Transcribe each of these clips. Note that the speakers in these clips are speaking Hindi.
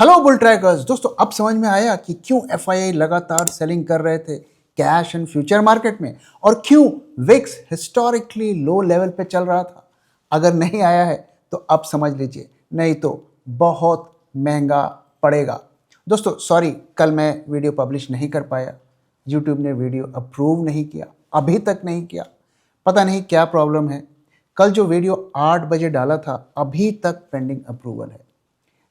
हेलो बुल ट्रैकर्स दोस्तों, अब समझ में आया कि क्यों एफआईआई लगातार सेलिंग कर रहे थे कैश एंड फ्यूचर मार्केट में और क्यों विक्स हिस्टोरिकली लो लेवल पे चल रहा था। अगर नहीं आया है तो अब समझ लीजिए, नहीं तो बहुत महंगा पड़ेगा। दोस्तों सॉरी, कल मैं वीडियो पब्लिश नहीं कर पाया। यूट्यूब ने वीडियो अप्रूव नहीं किया, अभी तक नहीं किया। पता नहीं क्या प्रॉब्लम है। कल जो वीडियो 8 बजे डाला था अभी तक पेंडिंग अप्रूवल है।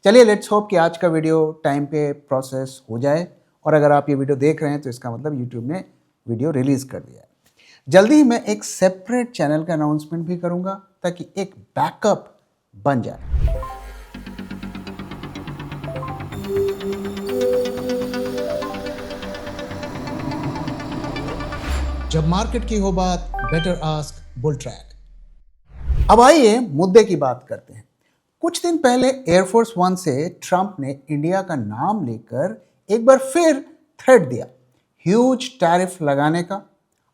चलिए लेट्स होप कि आज का वीडियो टाइम पे प्रोसेस हो जाए। और अगर आप ये वीडियो देख रहे हैं तो इसका मतलब यूट्यूब ने वीडियो रिलीज़ कर दिया है। जल्दी ही मैं एक सेपरेट चैनल का अनाउंसमेंट भी करूंगा ताकि एक बैकअप बन जाए। जब मार्केट की हो बात, बेटर आस्क बुल ट्रैक। अब आइए मुद्दे की बात करते हैं। कुछ दिन पहले एयरफोर्स वन से ट्रंप ने इंडिया का नाम लेकर एक बार फिर थ्रेट दिया ह्यूज टैरिफ लगाने का।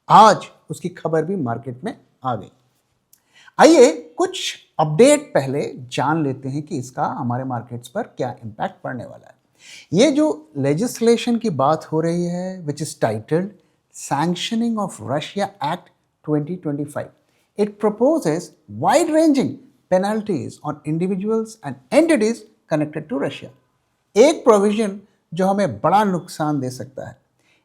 आज उसकी खबर भी मार्केट में आ गई। आइए कुछ अपडेट पहले जान लेते हैं कि इसका हमारे मार्केट्स पर क्या इम्पैक्ट पड़ने वाला है। ये जो लेजिस्लेशन की बात हो रही है which is titled sanctioning of Russia act 2025, it proposes wide-ranging penalties on individuals and entities connected to Russia. एक प्रोविजन जो हमें बड़ा नुकसान दे सकता है।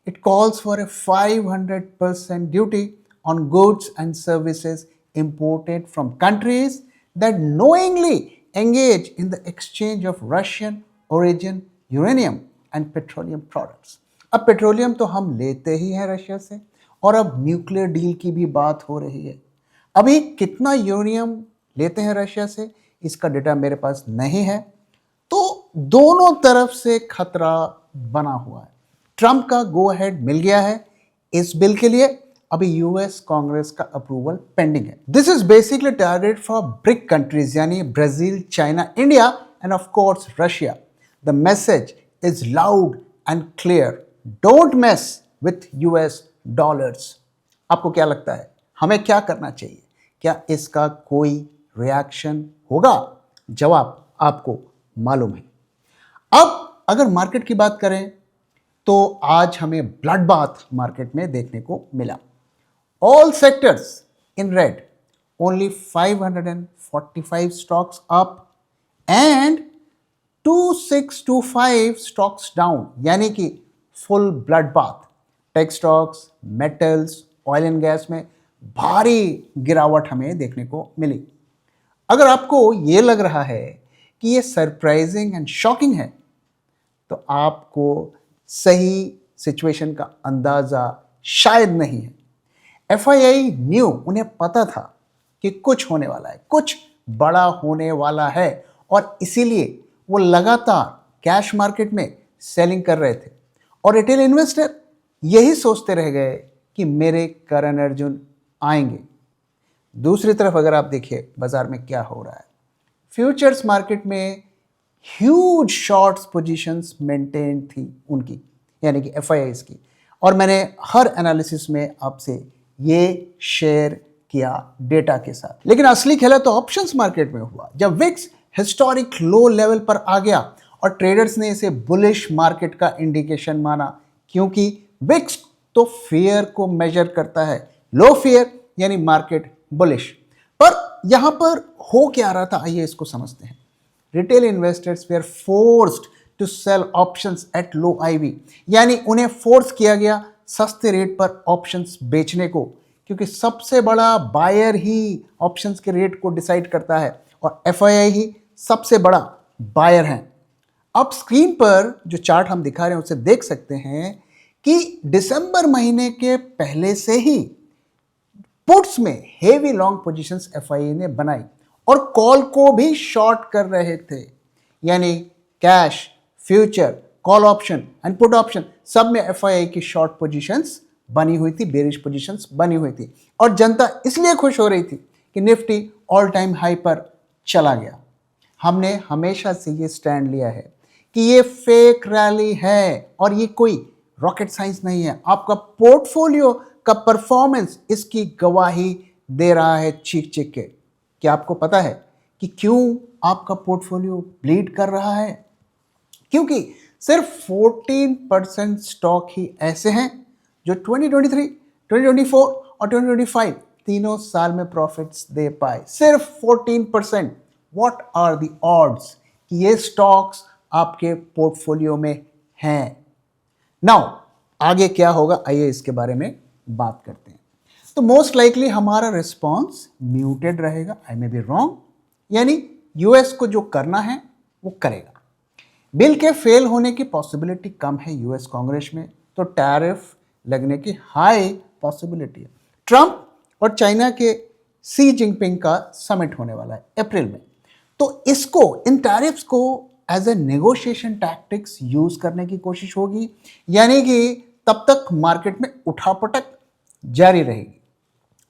It calls for a 500% duty on goods and services imported from countries that knowingly engage in the exchange of Russian origin uranium and petroleum products. अब पेट्रोलियम तो हम लेते ही हैं रशिया से, और अब न्यूक्लियर डील की भी बात हो रही है। अभी कितना यूरेनियम लेते हैं रशिया से इसका डेटा मेरे पास नहीं है, तो दोनों तरफ से खतरा बना हुआ है। ट्रंप का गो अहेड मिल गया है इस बिल के लिए। अभी यूएस कांग्रेस का अप्रूवल पेंडिंग है। This is basically target for BRIC countries यानी Brazil, China, India and of course Russia. The message is loud and clear, don't mess with US dollars. आपको क्या लगता है हमें क्या करना चाहिए? क्या इसका कोई रिएक्शन होगा? जवाब आपको मालूम है। अब अगर मार्केट की बात करें तो आज हमें ब्लड बाथ मार्केट में देखने को मिला। All sectors in red, only 545 stocks up and 2625 stocks down, यानी कि full blood bath. Tech stocks, metals, oil and gas में भारी गिरावट हमें देखने को मिली। अगर आपको ये लग रहा है कि ये सरप्राइजिंग एंड शॉकिंग है तो आपको सही सिचुएशन का अंदाजा शायद नहीं है। एफआईआई न्यू, उन्हें पता था कि कुछ होने वाला है, कुछ बड़ा होने वाला है, और इसीलिए वो लगातार कैश मार्केट में सेलिंग कर रहे थे। और रिटेल इन्वेस्टर यही सोचते रह गए कि मेरे करण अर्जुन आएंगे। दूसरी तरफ अगर आप देखिए बाजार में क्या हो रहा है, फ्यूचर्स मार्केट में ह्यूज शॉर्ट्स पोजीशंस मेंटेन थी उनकी, यानी कि एफआईआईज की। और मैंने हर एनालिसिस में आपसे ये शेयर किया डेटा के साथ। लेकिन असली खेला तो ऑप्शंस मार्केट में हुआ जब विक्स हिस्टोरिक लो लेवल पर आ गया और ट्रेडर्स ने इसे बुलिश मार्केट का इंडिकेशन माना, क्योंकि विक्स तो फियर को मेजर करता है। लो फियर यानी मार्केट बुलिश। पर यहां पर हो क्या रहा था, आइए इसको समझते हैं। Retail investors were forced to sell options at low IV, यानी उन्हें फोर्स किया गया सस्ते रेट पर ऑप्शंस बेचने को, क्योंकि सबसे बड़ा बायर ही ऑप्शंस के रेट को डिसाइड करता है और एफआईआई ही सबसे बड़ा बायर है। अब स्क्रीन पर जो चार्ट हम दिखा रहे हैं उसे देख सकते हैं कि दिसंबर महीने के पहले से ही पुट्स में हेवी लॉन्ग पोजीशंस एफआईआई ने बनाई और कॉल को भी शॉर्ट कर रहे थे, यानी cash, future, call option and put option सब में एफआईआई की शॉर्ट पोजीशंस बनी हुई थी, बेरिश पोजीशंस बनी हुई थी। और जनता इसलिए खुश हो रही थी कि निफ्टी ऑल टाइम हाई पर चला गया। हमने हमेशा से ये स्टैंड लिया है कि ये फेक रैली है और ये कोई रॉकेट साइंस नहीं है। आपका पोर्टफोलियो का परफॉर्मेंस इसकी गवाही दे रहा है चीख चीख के। क्या आपको पता है कि क्यों आपका पोर्टफोलियो ब्लीड कर रहा है? क्योंकि सिर्फ 14% स्टॉक ही ऐसे हैं जो 2023, 2024 और 2025 तीनों साल में प्रॉफिट्स दे पाए। सिर्फ 14%। व्हाट आर द ऑड्स कि ये स्टॉक्स आपके पोर्टफोलियो में हैं। नाउ आगे क्या होगा, आइए इसके बारे में बात करते हैं। तो मोस्ट लाइकली हमारा रिस्पॉन्स म्यूटेड रहेगा, आई मे बी रॉन्ग, यानी यूएस को जो करना है वो करेगा। बिल के फेल होने की पॉसिबिलिटी कम है यूएस कांग्रेस में, तो टैरिफ लगने की हाई पॉसिबिलिटी है। ट्रंप और चाइना के सी जिनपिंग का समिट होने वाला है अप्रैल में, तो इसको, इन टैरिफ्स को as a negotiation tactics use करने की कोशिश होगी, यानी कि तब तक मार्केट में उठापटक जारी रहेगी।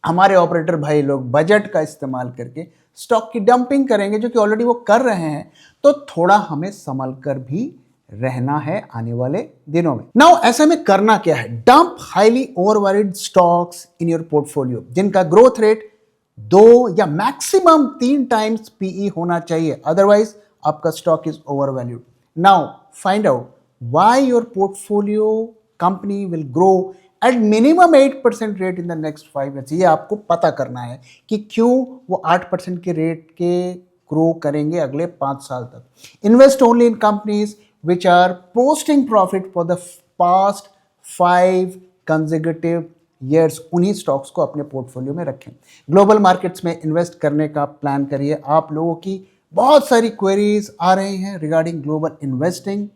हमारे ऑपरेटर भाई लोग बजट का इस्तेमाल करके स्टॉक की डंपिंग करेंगे, जो कि ऑलरेडी वो कर रहे हैं, तो थोड़ा हमें संभल कर भी रहना है आने वाले दिनों में। नाउ ऐसे में करना क्या है, dump highly overvalued stocks in your portfolio जिनका ग्रोथ रेट 2 या मैक्सिमम 3 टाइम्स पीई होना चाहिए, अदरवाइज आपका stock is overvalued. Now find out why your portfolio company will grow at minimum 8% rate in the next 5 years. ये आपको पता करना है कि क्यों वो 8% के रेट के ग्रो करेंगे अगले 5 साल तक। Invest only in companies which are posting profit for the past 5 consecutive years. उन्हीं स्टॉक्स को अपने पोर्टफोलियो में रखें। ग्लोबल मार्केट्स में इन्वेस्ट करने का प्लान करिए। आप लोगों की बहुत सारी क्वेरीज आ रही हैं regarding global investing.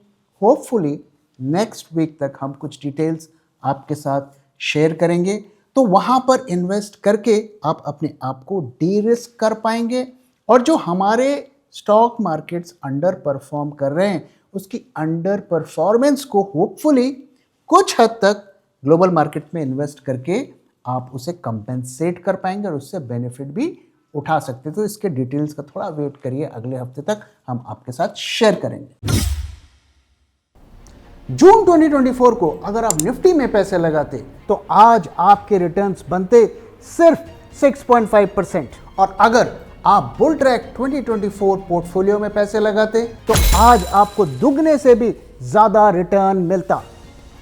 Hopefully next week तक हम कुछ डिटेल्स आपके साथ शेयर करेंगे, तो वहाँ पर इन्वेस्ट करके आप अपने आप को डी रिस्क कर पाएंगे, और जो हमारे स्टॉक मार्केट्स अंडर परफॉर्म कर रहे हैं उसकी अंडर परफॉर्मेंस को होपफुली कुछ हद तक ग्लोबल मार्केट में इन्वेस्ट करके आप उसे कंपेंसेट कर पाएंगे और उससे बेनिफिट भी उठा सकते। तो इसके डिटेल्स का थोड़ा वेट करिए, अगले हफ्ते तक हम आपके साथ शेयर करेंगे। जून 2024 को अगर आप निफ्टी में पैसे लगाते तो आज आपके रिटर्न्स बनते सिर्फ 6.5%, और अगर आप बुल ट्रैक 2024 पोर्टफोलियो में पैसे लगाते तो आज आपको दुगने से भी ज्यादा रिटर्न मिलता।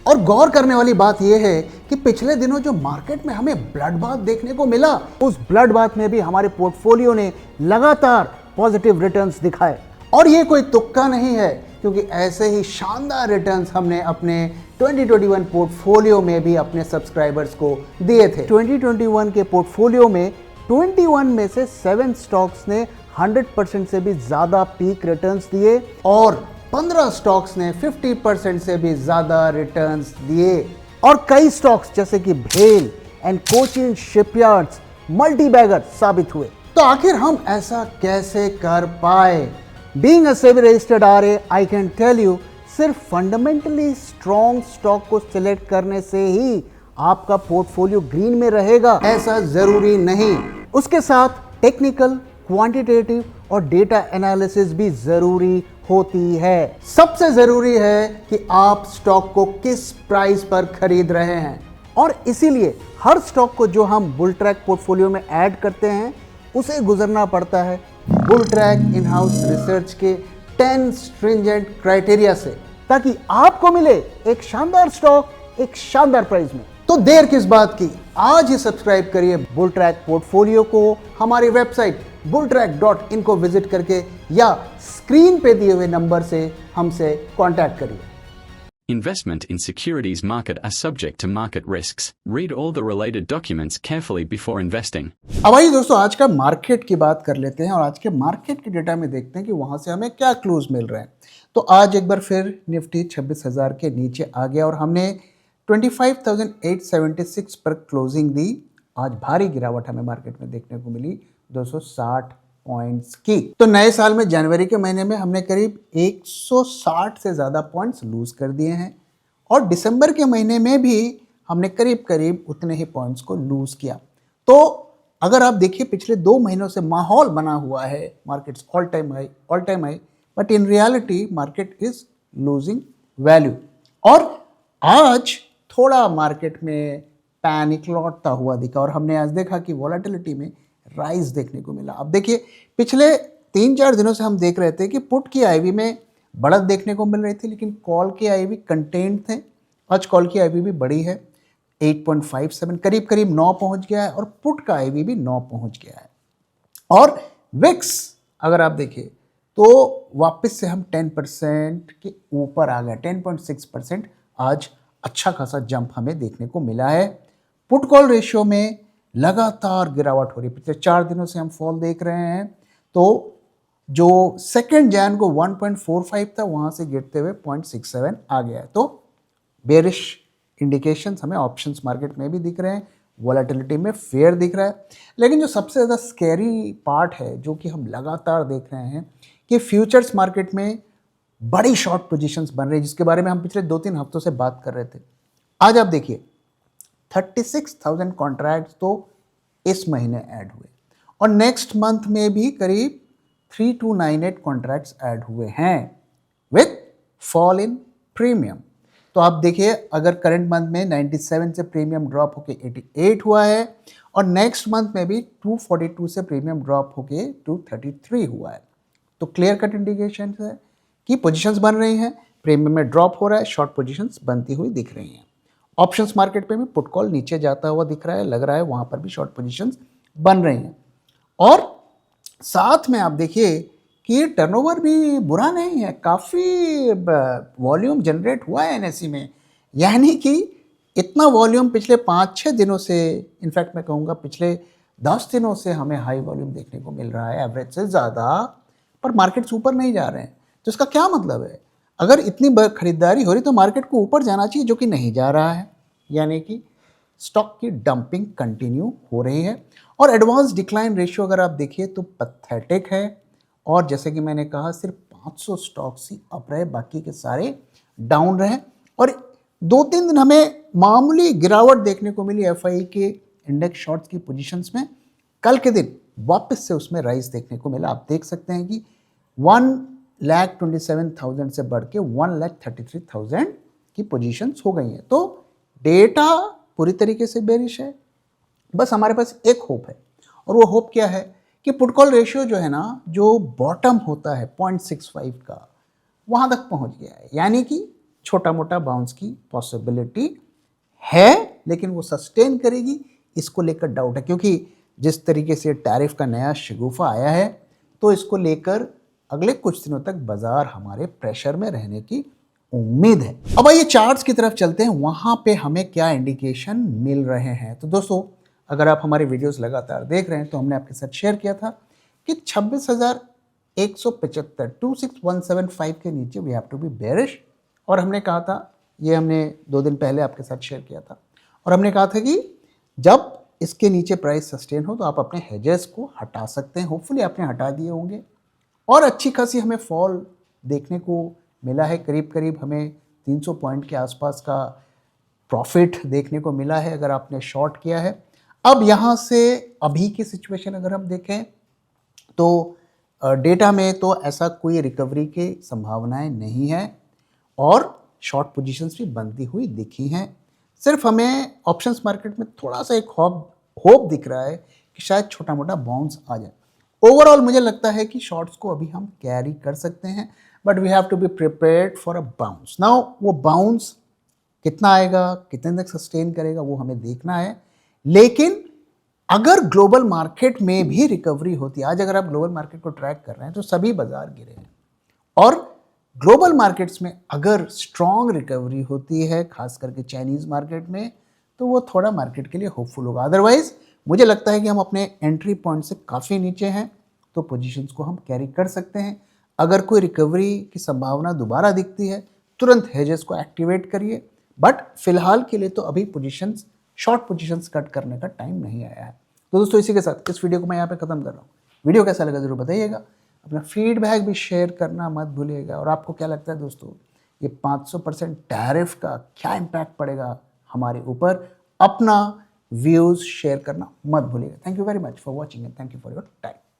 और गौर करने वाली बात यह है कि पिछले दिनों जो मार्केट में हमें ब्लड बाथ देखने को मिला, उस ब्लड बाथ में भी हमारे पोर्टफोलियो ने लगातार पॉजिटिव रिटर्न्स दिखाए। और ये कोई तुक्का नहीं है, क्योंकि ऐसे ही शानदार रिटर्न्स हमने अपने 2021 पोर्टफोलियो में भी अपने सब्सक्राइबर्स को दिए थे। 2021 के पोर्टफोलियो में 21 में से 7 स्टॉक्स ने 100% से भी ज्यादा पीक रिटर्न्स दिए, और 15 स्टॉक्स ने 50% से भी ज्यादा रिटर्न्स दिए। और कई स्टॉक्स जैसे कि भेल and Cochin shipyards multibagger साबित हुए। तो आखिर हम ऐसा कैसे कर पाए? Being a SEBI registered RA, I can tell you, सिर्फ फंडामेंटली स्ट्रॉन्ग स्टॉक को सिलेक्ट करने से ही आपका पोर्टफोलियो ग्रीन में रहेगा, ऐसा जरूरी नहीं। उसके साथ टेक्निकल, क्वांटिटेटिव और डेटा एनालिसिस भी जरूरी होती है। सबसे जरूरी है कि आप स्टॉक को किस प्राइस पर खरीद रहे हैं, और इसीलिए हर स्टॉक को जो हम बुल ट्रैक पोर्टफोलियो में ऐड करते हैं उसे गुजरना पड़ता है bull track in house research के 10 स्ट्रिंजेंट क्राइटेरिया से, ताकि आपको मिले एक शानदार स्टॉक एक शानदार प्राइस में। तो देर किस बात की, आज ही सब्सक्राइब करिए बुल ट्रैक पोर्टफोलियो को हमारी वेबसाइट bulltrack.in को विजिट करके, या स्क्रीन पे दिए हुए नंबर से हमसे कांटेक्ट करिए। Investment in securities market are subject to market risks. Read all the related documents carefully before investing. अब आइए दोस्तों आज का मार्केट की बात कर लेते हैं, और आज के मार्केट के डेटा में देखते हैं कि वहां से हमें क्या क्लूज मिल रहे हैं। तो आज एक बार फिर निफ्टी 26,000 के नीचे आ गया, और हमने 25,876 पर क्लोजिंग दी। आज भारी गिरावट हमें मार्केट में देखने को मिली 260 पॉइंट्स की। तो नए साल में जनवरी के महीने में हमने करीब 160 से ज़्यादा पॉइंट्स लूज कर दिए हैं, और दिसंबर के महीने में भी हमने करीब करीब उतने ही पॉइंट्स को लूज किया। तो अगर आप देखिए पिछले 2 महीनों से माहौल बना हुआ है markets all time high, but in reality market is losing value. और आज थोड़ा मार्केट में पैनिक लौटता हुआ दिखा, और हमने आज देखा कि वॉलेटिलिटी में राइज देखने को मिला। अब देखिए पिछले 3-4 दिनों से हम देख रहे थे कि पुट की आईवी में बढ़त देखने को मिल रही थी, लेकिन कॉल के आईवी कंटेंट थे। आज कॉल की आईवी भी बढ़ी है, 8.57 करीब करीब 9 पहुंच गया है, और पुट का आईवी भी 9 पहुंच गया है। और विक्स अगर आप देखिए तो वापस से हम 10% के ऊपर आ गए, 10.6% आज अच्छा खासा जंप हमें देखने को मिला है। पुट कॉल रेशियो में लगातार गिरावट हो रही है, पिछले 4 दिनों से हम फॉल देख रहे हैं। तो जो 2 जैन को 1.45 था, वहां से गिरते हुए 0.67 आ गया है। तो बेरिश इंडिकेशंस हमें ऑप्शंस मार्केट में भी दिख रहे हैं, वॉलेटिलिटी में फेयर दिख रहा है। लेकिन जो सबसे ज़्यादा स्कैरी पार्ट है, जो कि हम लगातार देख रहे हैं, कि फ्यूचर्स मार्केट में बड़ी शॉर्ट पोजीशंस बन रही है, जिसके बारे में हम पिछले 2-3 हफ्तों से बात कर रहे थे। आज आप देखिए 36,000 कॉन्ट्रैक्ट्स तो इस महीने ऐड हुए, और नेक्स्ट मंथ में भी करीब 3298 कॉन्ट्रैक्ट्स ऐड हुए हैं विथ फॉल इन प्रीमियम। तो आप देखिए, अगर करंट मंथ में 97 से प्रीमियम ड्रॉप होके 88 हुआ है, और नेक्स्ट मंथ में भी 242 से प्रीमियम ड्रॉप होके 233 हुआ है, तो क्लियर कट इंडिकेशन है कि पोजीशंस बन रही हैं, प्रीमियम में ड्रॉप हो रहा है, शॉर्ट पोजीशंस बनती हुई दिख रही हैं। ऑप्शंस मार्केट पे भी पुट कॉल नीचे जाता हुआ दिख रहा है, लग रहा है वहां पर भी शॉर्ट पोजीशंस बन रही हैं। और साथ में आप देखिए कि टर्नओवर भी बुरा नहीं है, काफ़ी वॉल्यूम जनरेट हुआ है एनएसई में, यानी कि इतना वॉल्यूम पिछले 5-6 दिनों से, इनफैक्ट मैं कहूँगा पिछले 10 दिनों से हमें हाई वॉल्यूम देखने को मिल रहा है, एवरेज से ज़्यादा, पर मार्केट्स ऊपर नहीं जा रहे हैं। तो इसका क्या मतलब है? अगर इतनी खरीदारी हो रही तो मार्केट को ऊपर जाना चाहिए, जो कि नहीं जा रहा है, यानी कि स्टॉक की डंपिंग कंटिन्यू हो रही है। और एडवांस डिक्लाइन रेशियो अगर आप देखिए तो पैथेटिक है, और जैसे कि मैंने कहा सिर्फ 500 स्टॉक्स ही अप रहे, बाकी के सारे डाउन रहे। और 2-3 दिन हमें मामूली गिरावट देखने को मिली एफआई के इंडेक्स शॉर्ट्स की पोजीशंस में, कल के दिन वापस से उसमें राइज देखने को मिला। आप देख सकते हैं कि 1,27,000 से बढ़ के 1,33,000 की पोजीशंस हो गई हैं। तो डेटा पूरी तरीके से बेरिश है, बस हमारे पास एक होप है, और वो होप क्या है कि पुट कॉल रेशियो जो है ना, जो बॉटम होता है 0.65 का, वहाँ तक पहुँच गया है, यानी कि छोटा मोटा बाउंस की पॉसिबिलिटी है, लेकिन वो सस्टेन करेगी इसको लेकर डाउट है, क्योंकि जिस तरीके से टैरिफ का नया शगुफा आया है, तो इसको लेकर अगले कुछ दिनों तक बाजार हमारे प्रेशर में रहने की उम्मीद है। अब आइए चार्ट्स की तरफ चलते हैं, वहाँ पे हमें क्या इंडिकेशन मिल रहे हैं। तो दोस्तों, अगर आप हमारे वीडियोस लगातार देख रहे हैं तो हमने आपके साथ शेयर किया था कि 26,175 26,175 के नीचे we have to be bearish, और हमने कहा था, ये हमने 2 दिन पहले आपके साथ शेयर किया था, और हमने कहा था कि जब इसके नीचे प्राइस सस्टेन हो तो आप अपने हेजेस को हटा सकते हैं। होपफुली आपने हटा दिए होंगे, और अच्छी खासी हमें फॉल देखने को मिला है, करीब करीब हमें 300 पॉइंट के आसपास का प्रॉफिट देखने को मिला है अगर आपने शॉर्ट किया है। अब यहाँ से अभी की सिचुएशन अगर हम देखें तो डेटा में तो ऐसा कोई रिकवरी की संभावनाएं नहीं है, और शॉर्ट पोजीशंस भी बनती हुई दिखी हैं। सिर्फ हमें ऑप्शंस मार्केट में थोड़ा सा एक होप दिख रहा है कि शायद छोटा मोटा बाउंस आ जाए। ओवरऑल मुझे लगता है कि शॉर्ट्स को अभी हम कैरी कर सकते हैं, but we have to be prepared for a bounce. Now वो बाउंस कितना आएगा, कितने तक सस्टेन करेगा, वो हमें देखना है। लेकिन अगर ग्लोबल मार्केट में भी रिकवरी होती है, आज अगर आप ग्लोबल मार्केट को ट्रैक कर रहे हैं तो सभी बाजार गिरे हैं, और ग्लोबल मार्केट्स में अगर स्ट्रॉन्ग रिकवरी होती है, खास करके चाइनीज मार्केट में, तो वो थोड़ा मार्केट के लिए होपफुल होगा। अदरवाइज मुझे लगता है कि हम अपने एंट्री पॉइंट से काफ़ी नीचे हैं, तो पोजीशंस को हम कैरी कर सकते हैं। अगर कोई रिकवरी की संभावना दोबारा दिखती है, तुरंत हेजेस को एक्टिवेट करिए, बट फिलहाल के लिए तो अभी पोजीशंस, शॉर्ट पोजीशंस कट करने का टाइम नहीं आया है। तो दोस्तों, इसी के साथ इस वीडियो को मैं यहाँ पे ख़त्म कर रहा हूँ। वीडियो कैसा लगा ज़रूर बताइएगा, अपना फीडबैक भी शेयर करना मत भूलिएगा। और आपको क्या लगता है दोस्तों, ये 500% टैरिफ का क्या इम्पैक्ट पड़ेगा हमारे ऊपर, अपना व्यूज़ शेयर करना मत भूलिएगा। Thank you very much for watching and thank you for your time.